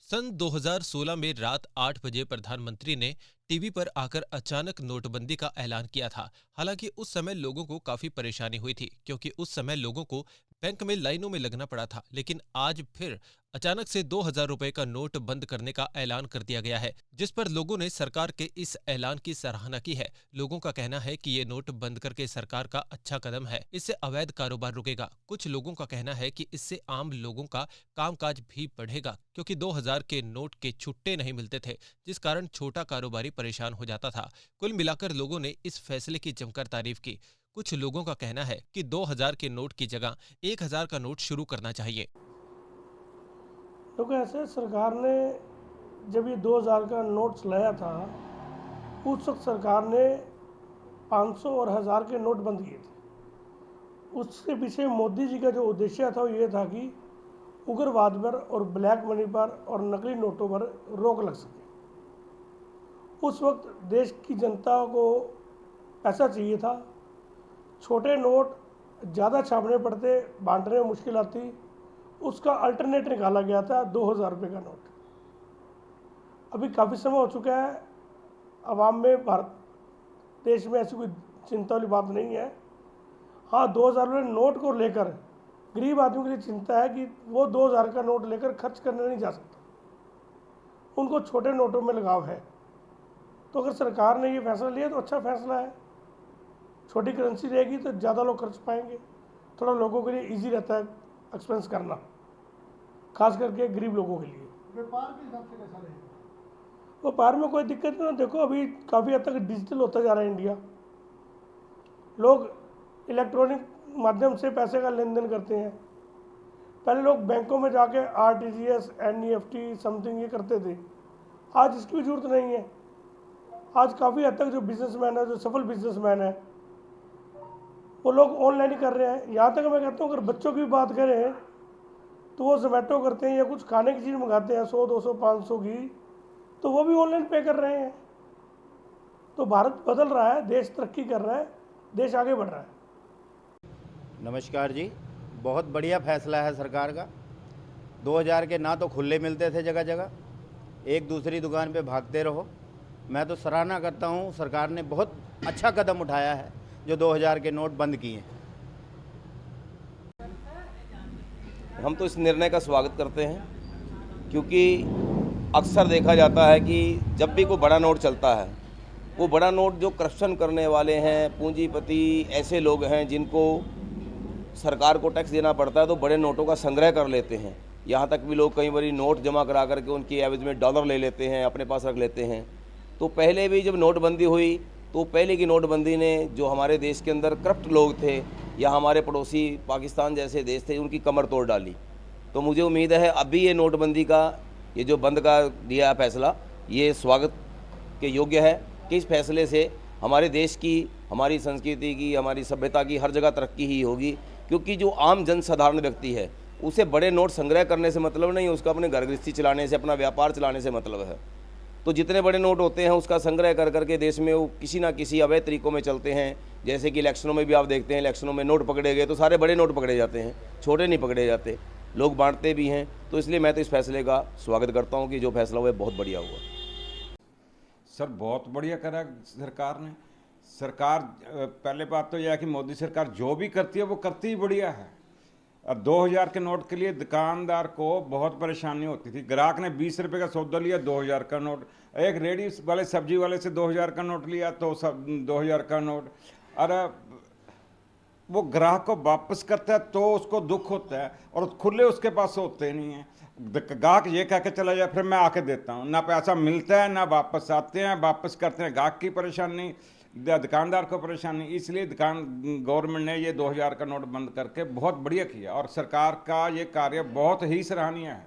सन 2016 में रात 8 बजे प्रधानमंत्री ने टीवी पर आकर अचानक नोटबंदी का ऐलान किया था। हालांकि उस समय लोगों को काफी परेशानी हुई थी, क्योंकि उस समय लोगों को बैंक में लाइनों में लगना पड़ा था। लेकिन आज फिर अचानक से 2000 रुपए का नोट बंद करने का ऐलान कर दिया गया है, जिस पर लोगों ने सरकार के इस ऐलान की सराहना की है। लोगों का कहना है कि ये नोट बंद करके सरकार का अच्छा कदम है, इससे अवैध कारोबार रुकेगा। कुछ लोगों का कहना है कि इससे आम लोगों का कामकाज भी बढ़ेगा, क्योंकि 2000 के नोट के छुट्टे नहीं मिलते थे, जिस कारण छोटा कारोबारी परेशान हो जाता था। कुल मिलाकर लोगों ने इस फैसले की जमकर तारीफ की। कुछ लोगों का कहना है कि 2000 के नोट की जगह 1000 का नोट शुरू करना चाहिए। तो ऐसे सरकार ने जब ये 2000 का नोट चलाया था, उस वक्त सरकार ने 500 और 1000 के नोट बंद किए थे। उसके पीछे मोदी जी का जो उद्देश्य था वो ये था कि उग्रवाद पर और ब्लैक मनी पर और नकली नोटों पर रोक लग सके। उस वक्त देश की जनता को पैसा चाहिए था। छोटे नोट ज़्यादा छापने पड़ते, बांटने में मुश्किल आती। उसका अल्टरनेट निकाला गया था 2000 रुपये का नोट। अभी काफ़ी समय हो चुका है, आवाम में, भारत देश में ऐसी कोई चिंता वाली बात नहीं है। हाँ, 2000 रुपये नोट को लेकर गरीब आदमी के लिए चिंता है कि वो 2000 का नोट लेकर खर्च करने नहीं जा सकता, उनको छोटे नोटों में लगाव है। तो अगर सरकार ने ये फैसला लिया तो अच्छा फैसला है। छोटी करेंसी रहेगी तो ज़्यादा लोग खर्च पाएंगे, थोड़ा लोगों के लिए इजी रहता है एक्सपेंस करना, खास करके गरीब लोगों के लिए। व्यापार के हिसाब से कैसा रहेगा? व्यापार में कोई दिक्कत नहीं। देखो, अभी काफ़ी हद तक डिजिटल होता जा रहा है इंडिया। लोग इलेक्ट्रॉनिक माध्यम से पैसे का लेन देन करते हैं। पहले लोग बैंकों में जाके आरटीजीएस, एनईएफटी समथिंग ये करते थे। आज इसकी भी जरूरत नहीं है। आज काफ़ी हद तक जो बिजनेसमैन है, जो सफल बिजनेसमैन है, वो लोग ऑनलाइन ही कर रहे हैं। यहाँ तक मैं कहता हूँ अगर बच्चों की बात करें तो वो जोमेटो करते हैं या कुछ खाने की चीज़ मंगाते हैं 100, 200, 500 की, तो वो भी ऑनलाइन पे कर रहे हैं। तो भारत बदल रहा है, देश तरक्की कर रहा है, देश आगे बढ़ रहा है। नमस्कार जी। बहुत बढ़िया फैसला है सरकार का। 2000 के ना तो खुले मिलते थे जगह जगह, एक दूसरी दुकान पे भागते रहो। मैं तो सराहना करता हूँ, सरकार ने बहुत अच्छा कदम उठाया है जो 2000 के नोट बंद किए। हम तो इस निर्णय का स्वागत करते हैं, क्योंकि अक्सर देखा जाता है कि जब भी कोई बड़ा नोट चलता है, वो बड़ा नोट जो करप्शन करने वाले हैं, पूंजीपति ऐसे लोग हैं जिनको सरकार को टैक्स देना पड़ता है, तो बड़े नोटों का संग्रह कर लेते हैं। यहाँ तक भी लोग कई बार नोट जमा करा करके उनकी एवज में डॉलर ले लेते हैं, अपने पास रख लेते हैं। तो पहले भी जब नोटबंदी हुई तो पहले की नोटबंदी ने जो हमारे देश के अंदर करप्ट लोग थे या हमारे पड़ोसी पाकिस्तान जैसे देश थे, उनकी कमर तोड़ डाली। तो मुझे उम्मीद है अभी ये नोटबंदी का ये जो बंद का दिया है फैसला, ये स्वागत के योग्य है कि इस फैसले से हमारे देश की, हमारी संस्कृति की, हमारी सभ्यता की हर जगह तरक्की ही होगी। क्योंकि जो आम जन साधारण व्यक्ति है, उसे बड़े नोट संग्रह करने से मतलब नहीं, उसका अपने घर गृहस्थी चलाने से, अपना व्यापार चलाने से मतलब है। तो जितने बड़े नोट होते हैं उसका संग्रह कर करके देश में वो किसी ना किसी अवैध तरीकों में चलते हैं। जैसे कि इलेक्शनों में भी आप देखते हैं, इलेक्शनों में नोट पकड़े गए तो सारे बड़े नोट पकड़े जाते हैं, छोटे नहीं पकड़े जाते। लोग बांटते भी हैं। तो इसलिए मैं तो इस फैसले का स्वागत करता हूँ कि जो फैसला हुआ है बहुत बढ़िया हुआ। सर बहुत बढ़िया करा सरकार ने। सरकार पहले बात तो यह है कि मोदी सरकार जो भी करती है वो करती ही बढ़िया है। अब 2000 के नोट के लिए दुकानदार को बहुत परेशानी होती थी। ग्राहक ने 20 रुपये का सौदा लिया, 2000 का नोट। एक रेडी वाले सब्जी वाले से 2000 का नोट लिया तो सब 2000 का नोट। और वो ग्राहक को वापस करता है तो उसको दुख होता है, और खुले उसके पास होते नहीं हैं। ग्राहक ये कह के चला जाए फिर मैं आके देता हूँ, ना पैसा मिलता है ना वापस आते हैं, वापस करते हैं। ग्राहक की परेशानी, दुकानदार को परेशानी। इसलिए गवर्नमेंट ने ये 2000 का नोट बंद करके बहुत बढ़िया किया, और सरकार का ये कार्य बहुत ही सराहनीय है।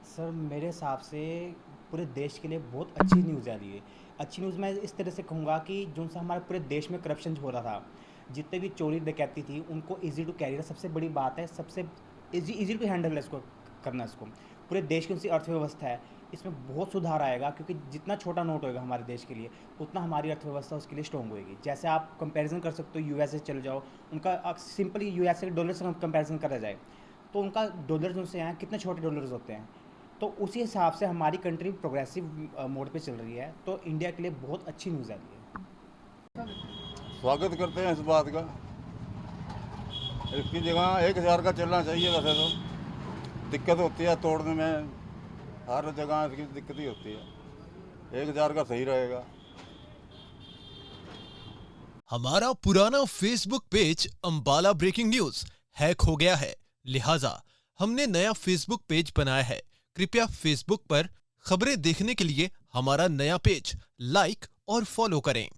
सर मेरे हिसाब से पूरे देश के लिए बहुत अच्छी न्यूज़ आ रही है। अच्छी न्यूज़ मैं इस तरह से कहूँगा कि जो सा हमारे पूरे देश में करप्शन हो रहा था, जितने भी चोरी डकैती थी, उनको इजी टू कैरी, सबसे बड़ी बात है, सबसे इजी टू हैंडल है इसको करना। इसको पूरे देश की उनकी अर्थव्यवस्था है, इसमें बहुत सुधार आएगा। क्योंकि जितना छोटा नोट होगा हमारे देश के लिए, उतना हमारी अर्थव्यवस्था उसके लिए स्ट्रॉन्ग होगी। जैसे आप कंपैरिजन कर सकते हो, यूएसए चले जाओ, उनका सिंपली यूएसए के डॉलर से कंपैरिजन करा जाए तो उनका डॉलर जो से यहाँ कितने छोटे डॉलर्स होते हैं, तो उसी हिसाब से हमारी कंट्री प्रोग्रेसिव मोड पे चल रही है, तो इंडिया के लिए बहुत अच्छी न्यूज़ आ रही है। स्वागत करते हैं इस बात का। इसकी जगह 1000 का चलना चाहिए। वैसे तो दिक्कत होती है तोड़ने में, हर जगह इसकी दिक्कत ही होती है। 1000 का सही रहेगा। हमारा पुराना Facebook page Ambala breaking news hack हो गया है, लिहाजा हमने नया फेसबुक पेज बनाया है। कृपया फेसबुक पर खबरें देखने के लिए हमारा नया पेज लाइक और फॉलो करें।